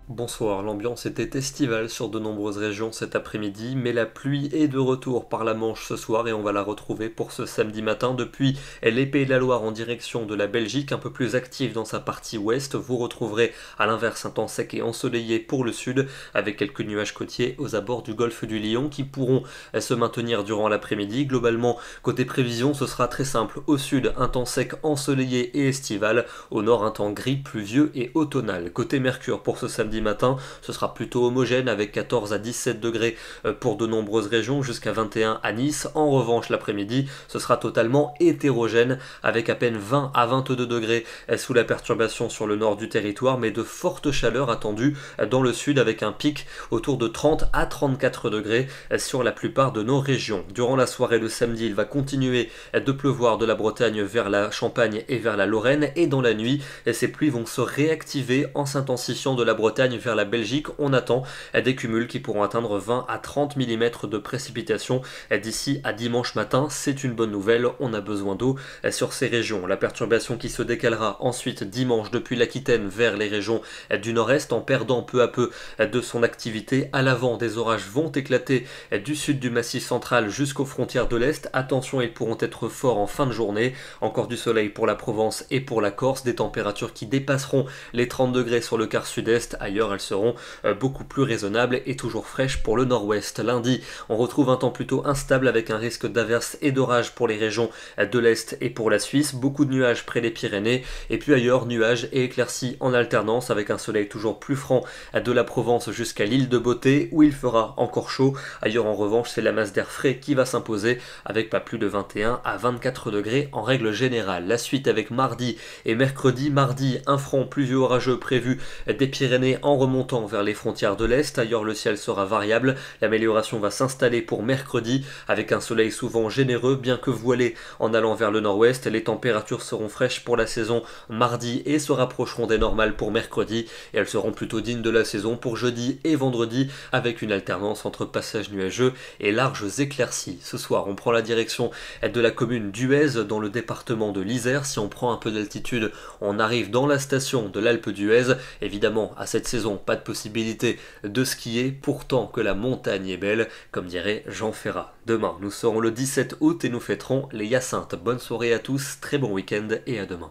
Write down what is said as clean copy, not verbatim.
Bonsoir, l'ambiance était estivale sur de nombreuses régions cet après-midi, mais la pluie est de retour par la Manche ce soir et on va la retrouver pour ce samedi matin depuis les Pays de la Loire en direction de la Belgique, un peu plus active dans sa partie ouest. Vous retrouverez à l'inverse un temps sec et ensoleillé pour le sud, avec quelques nuages côtiers aux abords du golfe du Lion qui pourront se maintenir durant l'après-midi. Globalement, côté prévision, ce sera très simple. Au sud, un temps sec ensoleillé et estival, au nord un temps gris, pluvieux et automnal. Côté Mercure pour ce samedi matin, ce sera plutôt homogène avec 14 à 17 degrés pour de nombreuses régions, jusqu'à 21 à Nice. En revanche, l'après-midi, ce sera totalement hétérogène avec à peine 20 à 22 degrés sous la perturbation sur le nord du territoire, mais de fortes chaleurs attendues dans le sud avec un pic autour de 30 à 34 degrés sur la plupart de nos régions. Durant la soirée de samedi, il va continuer de pleuvoir de la Bretagne vers la Champagne et vers la Lorraine, et dans la nuit, ces pluies vont se réactiver en s'intensifiant de la Bretagne vers la Belgique. On attend des cumuls qui pourront atteindre 20 à 30 mm de précipitations d'ici à dimanche matin. C'est une bonne nouvelle, on a besoin d'eau sur ces régions. La perturbation qui se décalera ensuite dimanche depuis l'Aquitaine vers les régions du nord-est en perdant peu à peu de son activité. À l'avant, des orages vont éclater du sud du massif central jusqu'aux frontières de l'Est. Attention, ils pourront être forts en fin de journée. Encore du soleil pour la Provence et pour la Corse, des températures qui dépasseront les 30 degrés sur le quart sud-est. Ailleurs, elles seront beaucoup plus raisonnables et toujours fraîches pour le nord-ouest. Lundi, on retrouve un temps plutôt instable avec un risque d'averses et d'orages pour les régions de l'Est et pour la Suisse. Beaucoup de nuages près des Pyrénées, et puis ailleurs, nuages et éclaircies en alternance avec un soleil toujours plus franc de la Provence jusqu'à l'île de Beauté où il fera encore chaud. Ailleurs, en revanche, c'est la masse d'air frais qui va s'imposer avec pas plus de 21 à 24 degrés en règle générale. La suite avec mardi et mercredi. Mardi, un front pluvieux orageux prévu des Pyrénées en remontant vers les frontières de l'Est. Ailleurs, le ciel sera variable. L'amélioration va s'installer pour mercredi avec un soleil souvent généreux bien que voilé en allant vers le nord-ouest. Les températures seront fraîches pour la saison mardi et se rapprocheront des normales pour mercredi, et elles seront plutôt dignes de la saison pour jeudi et vendredi avec une alternance entre passages nuageux et larges éclaircies. Ce soir, on prend la direction de la commune d'Huez dans le département de l'Isère. Si on prend un peu d'altitude, on arrive dans la station de l'Alpe d'Huez. Évidemment, à cette saison, pas de possibilité de skier, pourtant que la montagne est belle, comme dirait Jean Ferrat. Demain, nous serons le 17 août et nous fêterons les Hyacinthes. Bonne soirée à tous, très bon week-end et à demain.